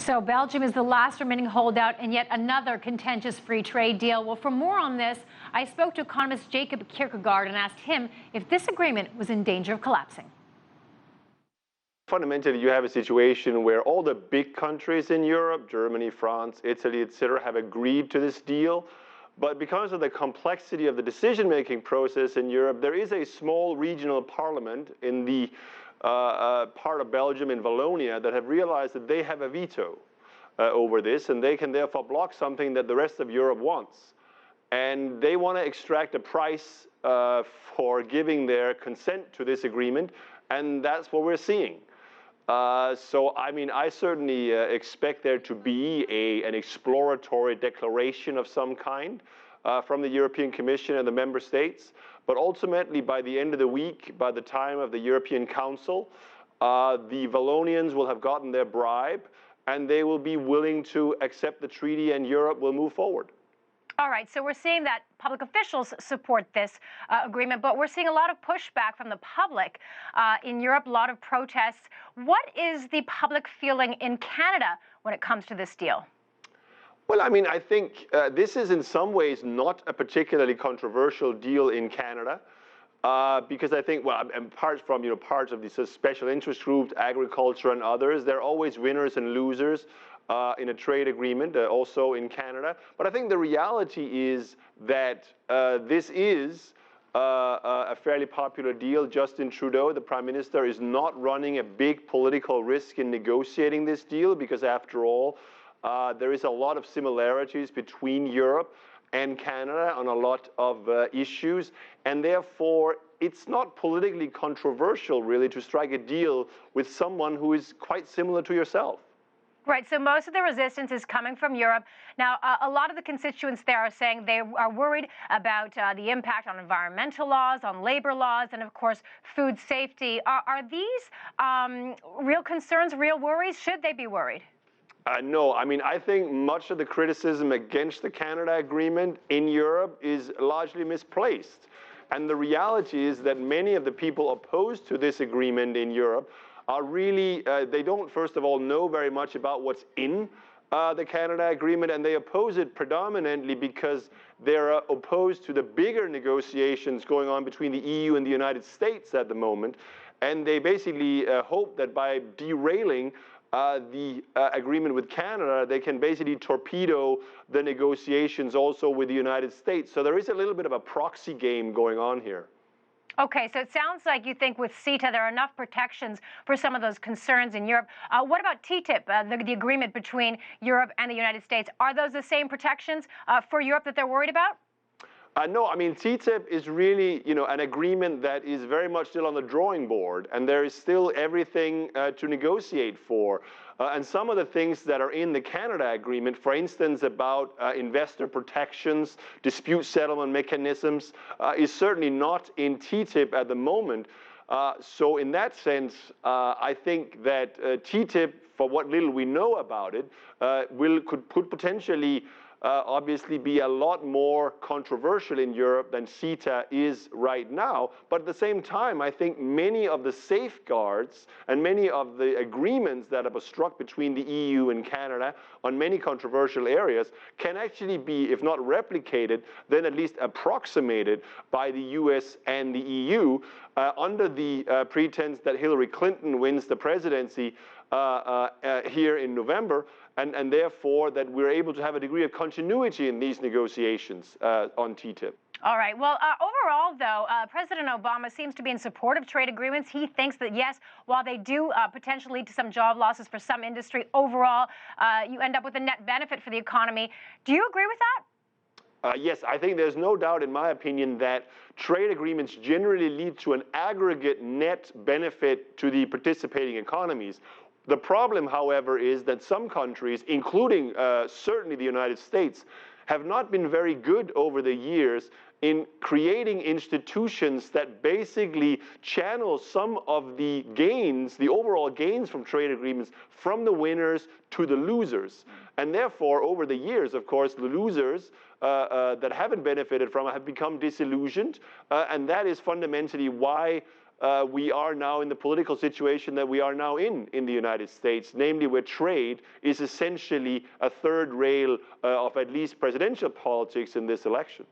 So Belgium is the last remaining holdout in yet another contentious free trade deal. Well, for more on this, I spoke to economist Jacob Kirkegaard and asked him if this agreement was in danger of collapsing. Fundamentally, you have a situation where all the big countries in Europe, Germany, France, Italy, etc., have agreed to this deal. But because of the complexity of the decision-making process in Europe, there is a small regional parliament in the part of Belgium in Wallonia that have realized that they have a veto over this, and they can therefore block something that the rest of Europe wants. And they want to extract a price for giving their consent to this agreement, and that's what we're seeing. So, I mean, I certainly expect there to be an exploratory declaration of some kind from the European Commission and the member states. But ultimately, by the end of the week, by the time of the European Council, the Wallonians will have gotten their bribe, and they will be willing to accept the treaty, and Europe will move forward. All right, so we're seeing that public officials support this agreement, but we're seeing a lot of pushback from the public in Europe, a lot of protests. What is the public feeling in Canada when it comes to this deal? Well, I mean, I think this is in some ways not a particularly controversial deal in Canada because I think, well, apart from, parts of these special interest groups, agriculture and others, there are always winners and losers in a trade agreement, also in Canada. But I think the reality is that this is a fairly popular deal. Justin Trudeau, the Prime Minister, is not running a big political risk in negotiating this deal because, after all, there is a lot of similarities between Europe and Canada on a lot of issues, and therefore it's not politically controversial, really, to strike a deal with someone who is quite similar to yourself. Right, so most of the resistance is coming from Europe. Now, a lot of the constituents there are saying they are worried about the impact on environmental laws, on labor laws, and of course, food safety. Are these real concerns, real worries? Should they be worried? No, I mean, I think much of the criticism against the Canada agreement in Europe is largely misplaced. And the reality is that many of the people opposed to this agreement in Europe are really, they don't, first of all, know very much about what's in the Canada agreement, and they oppose it predominantly because they're opposed to the bigger negotiations going on between the EU and the United States at the moment. And they basically hope that by derailing the agreement with Canada, they can basically torpedo the negotiations also with the United States. So there is a little bit of a proxy game going on here. Okay, so it sounds like you think with CETA there are enough protections for some of those concerns in Europe. What about TTIP, the agreement between Europe and the United States? Are those the same protections for Europe that they're worried about? No, I mean, TTIP is really, an agreement that is very much still on the drawing board, and there is still everything to negotiate for. And some of the things that are in the Canada agreement, for instance, about investor protections, dispute settlement mechanisms, is certainly not in TTIP at the moment. So in that sense, I think that TTIP, for what little we know about it, could potentially obviously be a lot more controversial in Europe than CETA is right now. But at the same time, I think many of the safeguards and many of the agreements that have struck between the EU and Canada on many controversial areas can actually be, if not replicated, then at least approximated by the US and the EU under the pretense that Hillary Clinton wins the presidency here in November, and therefore that we're able to have a degree of continuity in these negotiations on TTIP. All right. Well, overall, though, President Obama seems to be in support of trade agreements. He thinks that, yes, while they do potentially lead to some job losses for some industry, overall, you end up with a net benefit for the economy. Do you agree with that? Yes, I think there's no doubt, in my opinion, that trade agreements generally lead to an aggregate net benefit to the participating economies. The problem, however, is that some countries, including certainly the United States, have not been very good over the years in creating institutions that basically channel some of the gains, the overall gains from trade agreements, from the winners to the losers. And therefore, over the years, of course, the losers that haven't benefited from it have become disillusioned, and that is fundamentally why we are now in the political situation that we are now in the United States, namely where trade is essentially a third rail of at least presidential politics in this election.